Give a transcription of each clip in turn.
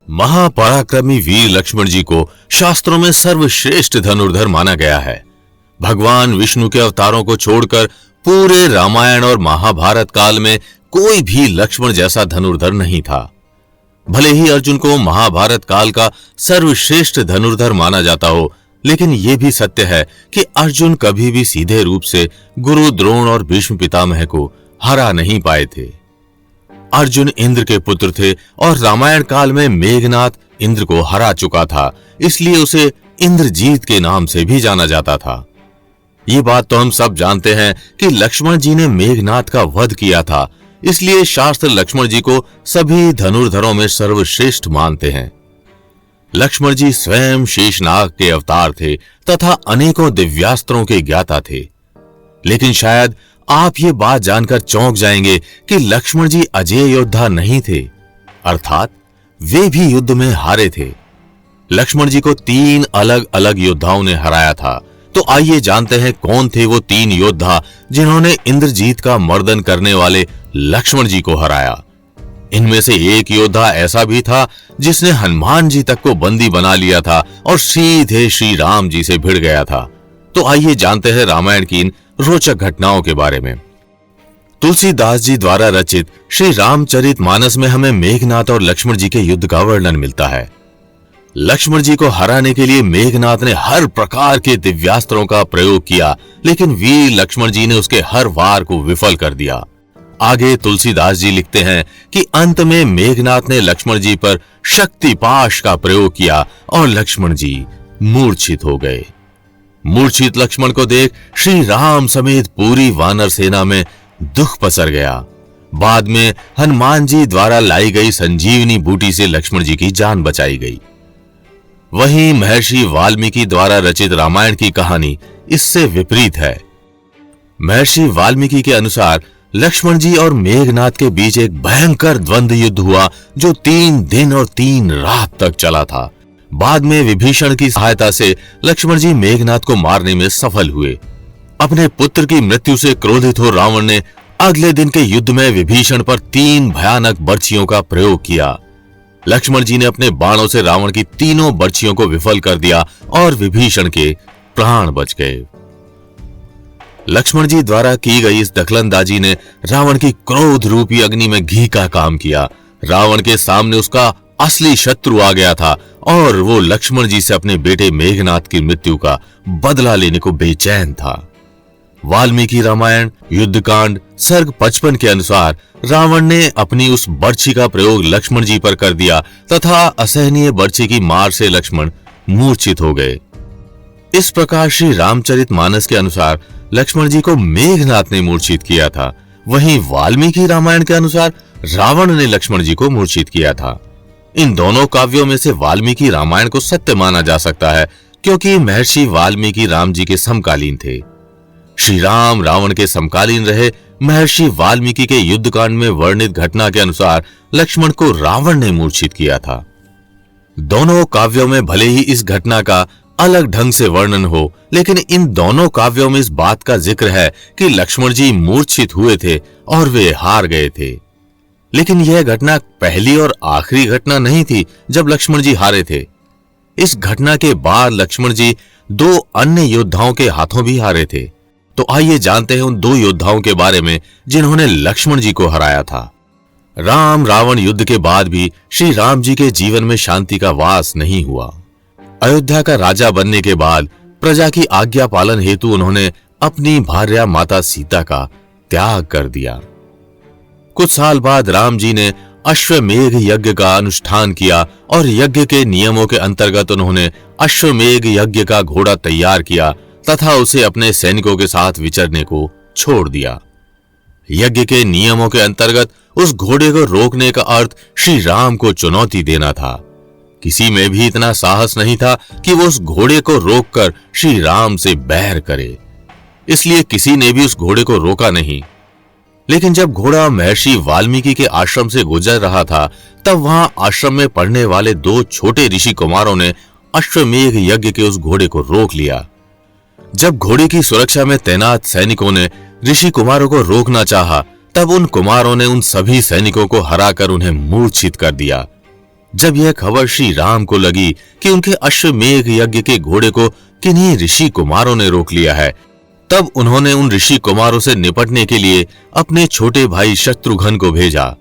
महापराक्रमी वीर लक्ष्मण जी को शास्त्रों में सर्वश्रेष्ठ धनुर्धर माना गया है। भगवान विष्णु के अवतारों को छोड़कर पूरे रामायण और महाभारत काल में कोई भी लक्ष्मण जैसा धनुर्धर नहीं था। भले ही अर्जुन को महाभारत काल का सर्वश्रेष्ठ धनुर्धर माना जाता हो, लेकिन यह भी सत्य है कि अर्जुन कभी भी सीधे रूप से गुरु द्रोण और भीष्म पितामह को हरा नहीं पाए थे। अर्जुन इंद्र के पुत्र थे और रामायण काल में मेघनाथ इंद्र को हरा चुका था, इसलिए उसे इंद्रजीत के नाम से भी जाना जाता था। ये बात तो हम सब जानते हैं कि लक्ष्मण जी ने मेघनाथ का वध किया था, इसलिए शास्त्र लक्ष्मण जी को सभी धनुर्धरों में सर्वश्रेष्ठ मानते हैं। लक्ष्मण जी स्वयं शेषनाग के अवतार थे तथा अनेकों दिव्यास्त्रों के ज्ञाता थे। लेकिन शायद आप ये बात जानकर चौंक जाएंगे कि लक्ष्मण जी अजेय योद्धा नहीं थे, अर्थात वे भी युद्ध में हारे थे। लक्ष्मण जी को 3 अलग अलग योद्धाओं ने हराया था। तो आइए जानते हैं कौन थे वो 3 योद्धा जिन्होंने इंद्रजीत का मर्दन करने वाले लक्ष्मण जी को हराया। इनमें से एक योद्धा ऐसा भी था जिसने हनुमान जी तक को बंदी बना लिया था और सीधे श्री राम जी से भिड़ गया था। तो आइए जानते हैं रामायण की इन रोचक घटनाओं के बारे में। तुलसीदास जी द्वारा रचित श्री रामचरितमानस में हमें मेघनाथ और लक्ष्मण जी के युद्ध का वर्णन मिलता है। लक्ष्मण जी को हराने के लिए मेघनाथ ने हर प्रकार के दिव्यास्त्रों का प्रयोग किया, लेकिन वीर लक्ष्मण जी ने उसके हर वार को विफल कर दिया। आगे तुलसीदास जी लिखते हैं कि अंत में मेघनाथ ने लक्ष्मण जी पर शक्तिपाश का प्रयोग किया और लक्ष्मण जी मूर्छित हो गए। मूर्छित लक्ष्मण को देख श्री राम समेत पूरी वानर सेना में दुख पसर गया। बाद में हनुमान जी द्वारा लाई गई संजीवनी बूटी से लक्ष्मण जी की जान बचाई गई। वहीं महर्षि वाल्मीकि द्वारा रचित रामायण की कहानी इससे विपरीत है। महर्षि वाल्मीकि के अनुसार लक्ष्मण जी और मेघनाथ के बीच एक भयंकर द्वंद्व युद्ध हुआ जो 3 दिन और 3 रात तक चला था। बाद में विभीषण की सहायता से लक्ष्मण जी मेघनाथ को मारने में सफल हुए। अपने पुत्र की मृत्यु से क्रोधित हो रावण ने अगले दिन के युद्ध में विभीषण पर 3 भयानक बर्छियों का प्रयोग किया। लक्ष्मण जी ने अपने बाणों से रावण की तीनों बर्छियों को विफल कर दिया और विभीषण के प्राण बच गए। लक्ष्मण जी द्वारा की गई इस दखलंदाजी ने रावण की क्रोध रूपी अग्नि में घी का काम किया। रावण के सामने उसका असली शत्रु आ गया था और वो लक्ष्मण जी से अपने बेटे मेघनाथ की मृत्यु का बदला लेने को बेचैन था। वाल्मीकि रामायण युद्धकांड सर्ग 55 के अनुसार रावण ने अपनी उस बर्छी का प्रयोग लक्ष्मण जी पर कर दिया तथा असहनीय बर्छी की मार से लक्ष्मण मूर्छित हो गए। इस प्रकार श्री रामचरितमानस के अनुसार लक्ष्मण जी को मेघनाथ ने मूर्छित किया था। वहीं वाल्मीकि रामायण के अनुसार रावण ने लक्ष्मण जी को मूर्छित किया था। इन दोनों काव्यों में से वाल्मीकि रामायण को सत्य माना जा सकता है, क्योंकि महर्षि वाल्मीकि राम जी के समकालीन थे। श्री राम रावण के समकालीन रहे। महर्षि वाल्मीकि के युद्धकांड में वर्णित घटना के अनुसार लक्ष्मण को रावण ने मूर्छित किया था। दोनों काव्यों में भले ही इस घटना का अलग ढंग से वर्णन हो, लेकिन इन दोनों काव्यों में इस बात का जिक्र है कि लक्ष्मण जी मूर्छित हुए थे और वे हार गए थे। लेकिन यह घटना पहली और आखिरी घटना नहीं थी जब लक्ष्मण जी हारे थे। इस घटना के बाद लक्ष्मण जी 2 अन्य योद्धाओं के हाथों भी हारे थे। तो आइए जानते हैं उन 2 योद्धाओं के बारे में जिन्होंने लक्ष्मण जी को हराया था। राम रावण युद्ध के बाद भी श्री राम जी के जीवन में शांति का वास नहीं हुआ। अयोध्या का राजा बनने के बाद प्रजा की आज्ञा पालन हेतु उन्होंने अपनी भार्या माता सीता का त्याग कर दिया। कुछ साल बाद राम जी ने अश्वमेघ यज्ञ का अनुष्ठान किया और यज्ञ के नियमों के अंतर्गत उन्होंने अश्वमेघ यज्ञ का घोड़ा तैयार किया तथा उसे अपने सैनिकों के साथ विचरने को छोड़ दिया। यज्ञ के नियमों के अंतर्गत उस घोड़े को रोकने का अर्थ श्री राम को चुनौती देना था। किसी में भी इतना साहस नहीं था कि वो उस घोड़े को रोककर श्री राम से बैर करे, इसलिए किसी ने भी उस घोड़े को रोका नहीं। लेकिन जब घोड़ा महर्षि वाल्मीकि के आश्रम से गुजर रहा था, तब वहां आश्रम में पढ़ने वाले 2 छोटे ऋषि कुमारों ने अश्वमेघ यज्ञ के उस घोड़े को रोक लिया। जब घोड़े की सुरक्षा में तैनात सैनिकों ने ऋषि कुमारों को रोकना चाहा, तब उन कुमारों ने उन सभी सैनिकों को हराकर उन्हें मूर्छित कर दिया। जब यह खबर श्री राम को लगी कि उनके अश्वमेघ यज्ञ के घोड़े को किन्हीं ऋषि कुमारों ने रोक लिया है, तब उन्होंने उन ऋषि कुमारों से निपटने के लिए अपने छोटे भाई शत्रुघ्न को भेजा।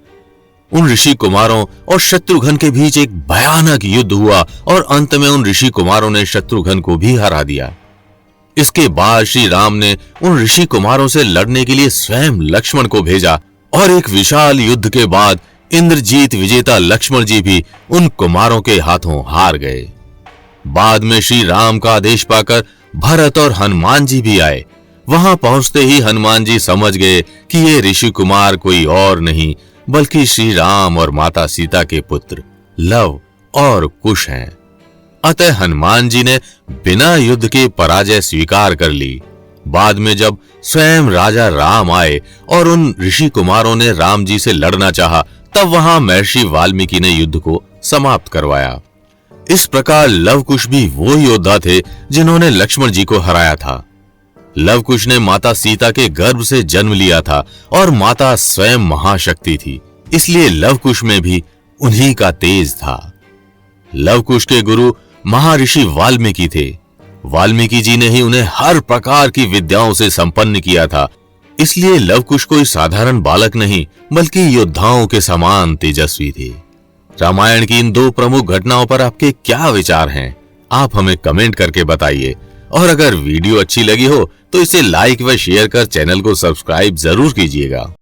उन ऋषि कुमारों और शत्रुघ्न के बीच एक भयानक युद्ध हुआ और अंत में उन ऋषि कुमारों ने शत्रुघ्न को भी हरा दिया। इसके बाद श्री राम ने उन ऋषि कुमारों से लड़ने के लिए स्वयं लक्ष्मण को भेजा और एक विशाल युद्ध के बाद इंद्रजीत विजेता लक्ष्मण जी भी उन कुमारों के हाथों हार गए। बाद में श्री राम का आदेश पाकर भरत और हनुमान जी भी आए। वहां पहुंचते ही हनुमान जी समझ गए कि ये ऋषि कुमार कोई और नहीं बल्कि श्री राम और माता सीता के पुत्र लव और कुश हैं। अतः हनुमान जी ने बिना युद्ध के पराजय स्वीकार कर ली। बाद में जब स्वयं राजा राम आए और उन ऋषि कुमारों ने राम जी से लड़ना चाहा, तब वहां महर्षि वाल्मीकि ने युद्ध को समाप्त करवाया। इस प्रकार लवकुश भी वो योद्धा थे जिन्होंने लक्ष्मण जी को हराया था। लवकुश ने माता सीता के गर्भ से जन्म लिया था और माता स्वयं महाशक्ति थी, इसलिए लवकुश में भी उन्हीं का तेज था। लवकुश के गुरु महर्षि वाल्मीकि थे। वाल्मीकि जी ने ही उन्हें हर प्रकार की विद्याओं से संपन्न किया था, इसलिए लवकुश कोई साधारण बालक नहीं बल्कि योद्धाओं के समान तेजस्वी थे। रामायण की इन दो प्रमुख घटनाओं पर आपके क्या विचार हैं? आप हमें कमेंट करके बताइए। और अगर वीडियो अच्छी लगी हो तो इसे लाइक व शेयर कर चैनल को सब्सक्राइब जरूर कीजिएगा।